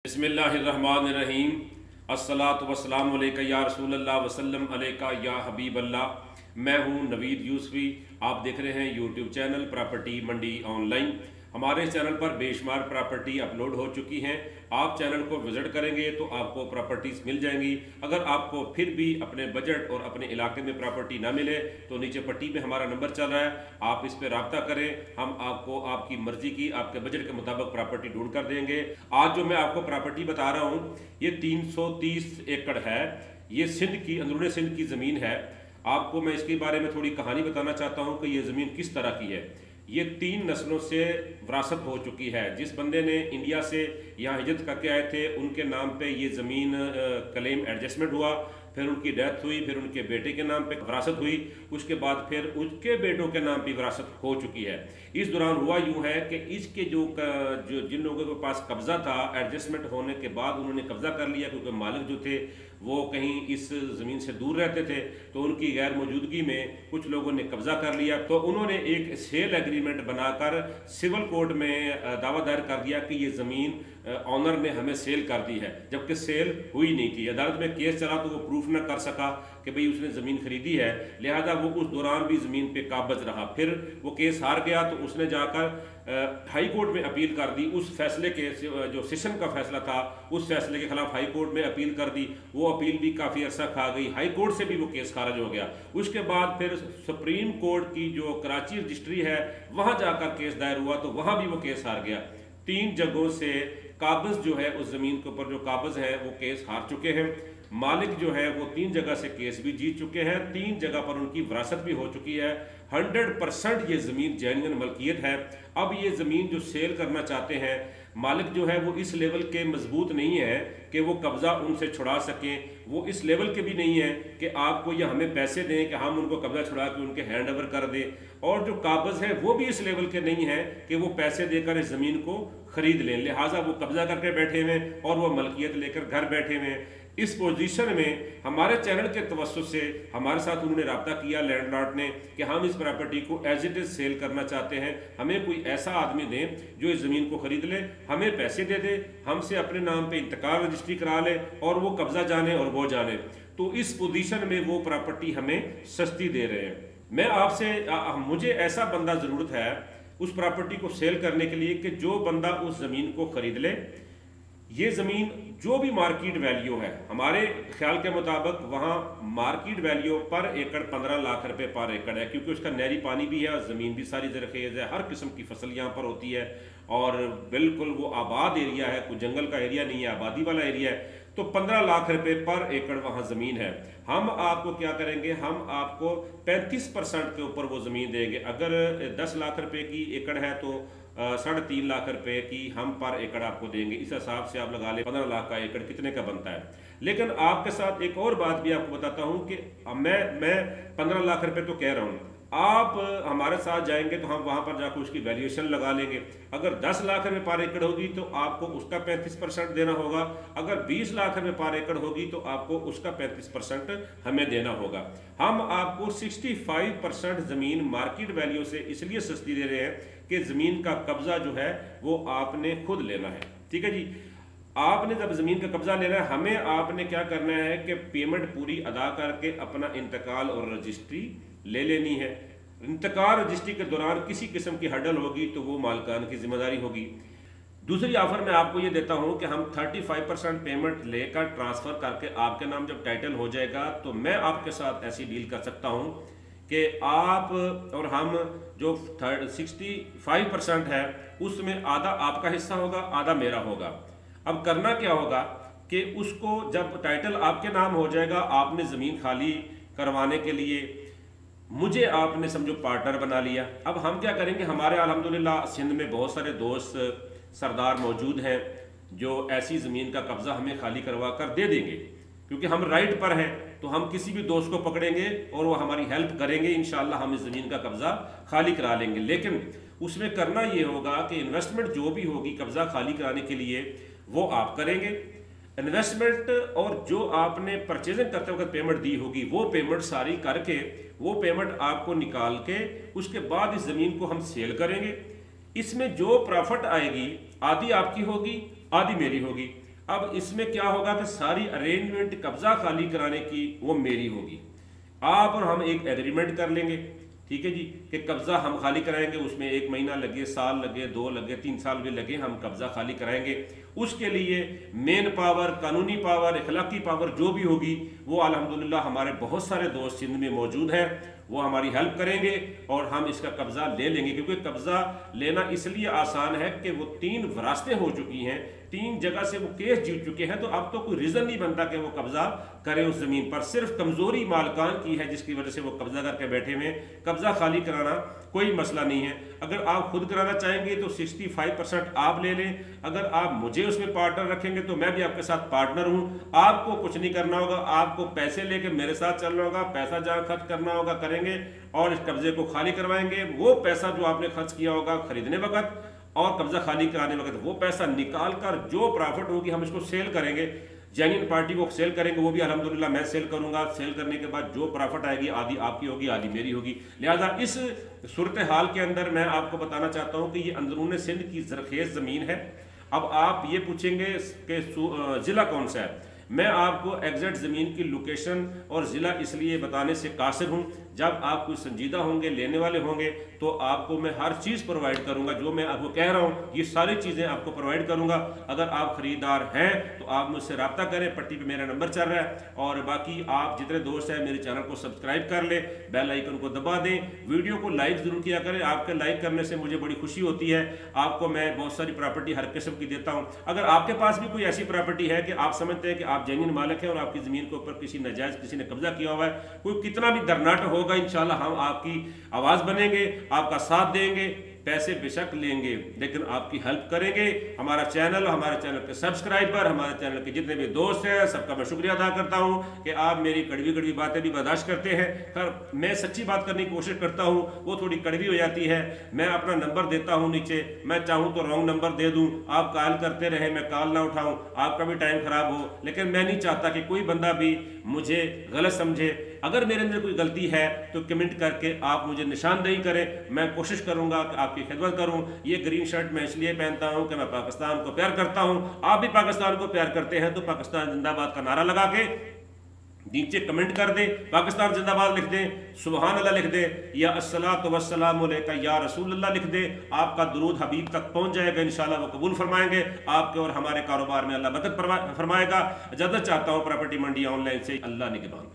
बिस्मिल्लाहिर्रहमानिर्रहीम। अस्सलातु वस्सलामु अलैका या रसूलल्लाह वसल्लम अलैका या हबीब अल्लाह। मैं हूं नवीद यूसुफी। आप देख रहे हैं यूट्यूब चैनल प्रॉपर्टी मंडी ऑनलाइन। हमारे चैनल पर बेशुमार प्रॉपर्टी अपलोड हो चुकी हैं। आप चैनल को विज़िट करेंगे तो आपको प्रॉपर्टीज़ मिल जाएंगी। अगर आपको फिर भी अपने बजट और अपने इलाके में प्रॉपर्टी ना मिले तो नीचे पट्टी पे हमारा नंबर चल रहा है, आप इस पर रब्ता करें। हम आपको आपकी मर्ज़ी की, आपके बजट के मुताबिक प्रॉपर्टी ढूंढ कर देंगे। आज जो मैं आपको प्रॉपर्टी बता रहा हूँ ये 330 एकड़ है। ये सिंध की, अंदरूनी सिंध की ज़मीन है। आपको मैं इसके बारे में थोड़ी कहानी बताना चाहता हूँ कि ये ज़मीन किस तरह की है। ये 3 नस्लों से विरासत हो चुकी है। जिस बंदे ने इंडिया से यहाँ हिजरत करके आए थे उनके नाम पे ये ज़मीन क्लेम एडजस्टमेंट हुआ, फिर उनकी डेथ हुई, फिर उनके बेटे के नाम पे विरासत हुई, उसके बाद फिर उसके बेटों के नाम पे विरासत हो चुकी है। इस दौरान हुआ यूँ है कि इसके जो जिन लोगों के पास कब्ज़ा था, एडजस्टमेंट होने के बाद उन्होंने कब्ज़ा कर लिया, क्योंकि मालिक जो थे वो कहीं इस ज़मीन से दूर रहते थे, तो उनकी गैर मौजूदगी में कुछ लोगों ने कब्ज़ा कर लिया। तो उन्होंने एक सेल एग्रीमेंट बनाकर सिविल कोर्ट में दावा दायर कर दिया कि ये ज़मीन ऑनर ने हमें सेल कर दी है, जबकि सेल हुई नहीं थी। अदालत में केस चला तो वो प्रूफ न कर सका कि भाई उसने ज़मीन खरीदी है, लिहाजा वो उस दौरान भी ज़मीन पे काबज़ रहा। फिर वो केस हार गया तो उसने जाकर हाई कोर्ट में अपील कर दी। उस फैसले के जो सेशन का फैसला था उस फैसले के खिलाफ हाई कोर्ट में अपील कर दी। वो अपील भी काफ़ी अर्सा खा गई, हाई कोर्ट से भी वो केस खारिज हो गया। उसके बाद फिर सुप्रीम कोर्ट की जो कराची रजिस्ट्री है वहाँ जाकर केस दायर हुआ तो वहाँ भी वो केस हार गया। 3 जगहों से काबज़ जो है उस ज़मीन के ऊपर जो काबज़ है वो केस हार चुके हैं। मालिक जो है वो 3 जगह से केस भी जीत चुके हैं, 3 जगह पर उनकी विरासत भी हो चुकी है। 100% ये ज़मीन जैनुइन मलकियत है। अब ये ज़मीन जो सेल करना चाहते हैं, मालिक जो है वो इस लेवल के मजबूत नहीं है कि वो कब्ज़ा उनसे छुड़ा सकें। वो इस लेवल के भी नहीं है कि आपको या हमें पैसे दें कि हम उनको कब्ज़ा छुड़ा के उनके हैंड ओवर कर दें, और जो काबज़ है वो भी इस लेवल के नहीं है कि वो पैसे देकर इस ज़मीन को ख़रीद लें। लिहाजा वो कब्ज़ा करके बैठे हुए और वो मलकियत लेकर घर बैठे हुए। इस पोजीशन में हमारे चैनल के तवस्सुत से हमारे साथ उन्होंने रब्ता किया लैंडलॉर्ड ने कि हम इस प्रॉपर्टी को एज इट इज़ सेल करना चाहते हैं, हमें कोई ऐसा आदमी दें जो इस ज़मीन को ख़रीद ले, हमें पैसे दे दे, हमसे अपने नाम पे इंतकाल रजिस्ट्री करा ले और वो कब्ज़ा जाने और वो जाने। तो इस पोजीशन में वो प्रॉपर्टी हमें सस्ती दे रहे हैं। मैं आपसे मुझे ऐसा बंदा ज़रूरत है उस प्रॉपर्टी को सेल करने के लिए कि जो बंदा उस ज़मीन को ख़रीद ले। ये ज़मीन जो भी मार्केट वैल्यू है, हमारे ख्याल के मुताबिक वहाँ मार्केट वैल्यू पर एकड़ 15 लाख रुपए पर एकड़ है, क्योंकि उसका नहरी पानी भी है और ज़मीन भी सारी ज़रखेज़ है, हर किस्म की फसल यहाँ पर होती है और बिल्कुल वो आबाद एरिया है, कोई जंगल का एरिया नहीं है, आबादी वाला एरिया है। तो 15 लाख रुपए पर एकड़ वहाँ ज़मीन है। हम आपको क्या करेंगे, हम आपको 35% के ऊपर वो ज़मीन देंगे। अगर 10 लाख रुपए की एकड़ है तो 3.5 लाख रुपए की हम पर एकड़ आपको देंगे। इस हिसाब से आप लगा ले 15 लाख का एकड़ कितने का बनता है। लेकिन आपके साथ एक और बात भी आपको बताता हूँ कि मैं 15 लाख रुपए तो कह रहा हूँ, आप हमारे साथ जाएंगे तो हम वहाँ पर जाकर उसकी वैल्यूएशन लगा लेंगे। अगर 10 लाख रुपए पर एकड़ होगी तो आपको उसका 35% देना होगा, अगर 20 लाख रुपए पर एकड़ होगी तो आपको उसका 35% हमें देना होगा। हम आपको 65% ज़मीन मार्केट वैल्यू से इसलिए सस्ती दे रहे हैं कि ज़मीन का कब्ज़ा जो है वो आपने खुद लेना है। ठीक है जी, आपने जब ज़मीन का कब्ज़ा लेना है, हमें आपने क्या करना है कि पेमेंट पूरी अदा करके अपना इंतकाल और रजिस्ट्री ले लेनी है। इंतकाल रजिस्ट्री के दौरान किसी किस्म की हडल होगी तो वो मालिकान की जिम्मेदारी होगी। दूसरी ऑफर मैं आपको ये देता हूँ कि हम 35% पेमेंट लेकर ट्रांसफ़र करके आपके नाम जब टाइटल हो जाएगा तो मैं आपके साथ ऐसी डील कर सकता हूँ कि आप और हम जो 65% है उसमें आधा आपका हिस्सा होगा, आधा मेरा होगा। अब करना क्या होगा कि उसको जब टाइटल आपके नाम हो जाएगा, आपने ज़मीन खाली करवाने के लिए मुझे आपने समझो पार्टनर बना लिया। अब हम क्या करेंगे, हमारे अल्हम्दुलिल्लाह सिंध में बहुत सारे दोस्त सरदार मौजूद हैं जो ऐसी ज़मीन का कब्ज़ा हमें खाली करवा कर दे देंगे, क्योंकि हम राइट पर हैं। तो हम किसी भी दोस्त को पकड़ेंगे और वो हमारी हेल्प करेंगे, इंशाल्लाह हम इस ज़मीन का कब्ज़ा खाली करा लेंगे। लेकिन उसमें करना ये होगा कि इन्वेस्टमेंट जो भी होगी कब्ज़ा खाली कराने के लिए वो आप करेंगे। इन्वेस्टमेंट और जो आपने परचेजिंग करते वक्त पेमेंट दी होगी वो पेमेंट सारी करके वो पेमेंट आपको निकाल के उसके बाद इस ज़मीन को हम सेल करेंगे। इसमें जो प्रॉफिट आएगी आधी आपकी होगी, आधी मेरी होगी। अब इसमें क्या होगा कि सारी अरेंजमेंट कब्जा खाली कराने की वो मेरी होगी। आप और हम एक एग्रीमेंट कर लेंगे, ठीक है जी, कि कब्जा हम खाली कराएंगे, उसमें 1 महीना लगे, साल लगे, 2 लगे, 3 साल भी लगे, हम कब्जा खाली कराएंगे। उसके लिए मेन पावर, कानूनी पावर, इखलाकी पावर जो भी होगी वो अल्हम्दुलिल्लाह हमारे बहुत सारे दोस्त सिंध में मौजूद हैं, वो हमारी हेल्प करेंगे और हम इसका कब्जा ले लेंगे। क्योंकि कब्जा लेना इसलिए आसान है कि वो 3 विरासतें हो चुकी हैं, 3 जगह से वो केस जीत चुके हैं, तो अब तो कोई रीजन नहीं बनता कि वो कब्जा करें उस जमीन पर। सिर्फ कमजोरी मालकान की है जिसकी वजह से वो कब्जा करके बैठे हुए। कब्जा खाली कराना कोई मसला नहीं है। अगर आप खुद कराना चाहेंगे तो 65% आप ले लें, अगर आप मुझे उसमें पार्टनर रखेंगे तो मैं भी आपके साथ पार्टनर हूं। आपको कुछ नहीं करना होगा, आपको पैसे लेके मेरे साथ चलना होगा, पैसा जहां खर्च करना होगा करेंगे और इस कब्जे को खाली करवाएंगे। वो पैसा जो आपने खर्च किया होगा खरीदने वक्त और कब्जा खाली कराने वक्त, वो पैसा निकाल कर जो प्रॉफिट होगी हम इसको सेल करेंगे, जेन्युइन पार्टी को सेल करेंगे, वो भी अल्हम्दुलिल्लाह मैं सेल करूंगा। सेल करने के बाद जो प्रॉफिट आएगी आधी आपकी होगी, आधी मेरी होगी। लिहाजा इस सूरत हाल के अंदर मैं आपको बताना चाहता हूं कि ये अंदरून सिंध की जरखेज ज़मीन है। अब आप ये पूछेंगे कि ज़िला कौन सा है, मैं आपको एग्जैक्ट ज़मीन की लोकेशन और ज़िला इसलिए बताने से कासिर हूँ, जब आप कुछ संजीदा होंगे, लेने वाले होंगे, तो आपको मैं हर चीज़ प्रोवाइड करूँगा। जो मैं आपको कह रहा हूँ ये सारी चीज़ें आपको प्रोवाइड करूँगा। अगर आप ख़रीदार हैं तो आप मुझसे रब्ता करें, पट्टी पे मेरा नंबर चल रहा है। और बाकी आप जितने दोस्त हैं मेरे चैनल को सब्सक्राइब कर लें, बेल आइकन को दबा दें, वीडियो को लाइक ज़रूर किया करें। आपके लाइक करने से मुझे बड़ी खुशी होती है। आपको मैं बहुत सारी प्रॉपर्टी हर किस्म की देता हूँ। अगर आपके पास भी कोई ऐसी प्रॉपर्टी है कि आप समझते हैं कि आप जेन्युइन मालिक हैं और आपकी ज़मीन के ऊपर किसी नाजायज़ किसी ने कब्जा किया हुआ है, कोई कितना भी दरनाट होगा, इंशाल्लाह हम आपकी आवाज़ बनेंगे, आपका साथ देंगे, पैसे बेशक लेंगे लेकिन आपकी हेल्प करेंगे। हमारे चैनल के सब्सक्राइबर, हमारे चैनल के जितने भी दोस्त हैं, सबका मैं शुक्रिया अदा करता हूं कि आप मेरी कड़वी कड़वी बातें भी बर्दाश्त करते हैं। खैर मैं सच्ची बात करने की कोशिश करता हूं, वो थोड़ी कड़वी हो जाती है। मैं अपना नंबर देता हूं नीचे, मैं चाहूं तो रॉन्ग नंबर दे दूं, आप कॉल करते रहे, मैं कॉल ना उठाऊं, आपका भी टाइम खराब हो, लेकिन मैं नहीं चाहता कि कोई बंदा भी मुझे गलत समझे। अगर मेरे अंदर कोई गलती है तो कमेंट करके आप मुझे निशानदेही करें, मैं कोशिश करूंगा कि आपकी खिदमत करूं। ये ग्रीन शर्ट मैं इसलिए पहनता हूं कि मैं पाकिस्तान को प्यार करता हूं। आप भी पाकिस्तान को प्यार करते हैं तो पाकिस्तान जिंदाबाद का नारा लगा के नीचे कमेंट कर दें, पाकिस्तान जिंदाबाद लिख दें, सुबहान अल्लाह लिख दें, या अस्सलातु वस्सलामु अलैका या रसूल अल्लाह लिख दें। आपका दुरूद हबीब तक पहुंच जाएगा, इंशाल्लाह वो कबूल फरमाएंगे। आपके और हमारे कारोबार में अल्लाह बरकत फरमाएगा। इजाजत चाहता हूं प्रॉपर्टी मंडी ऑनलाइन से। अल्लाह निगहबान।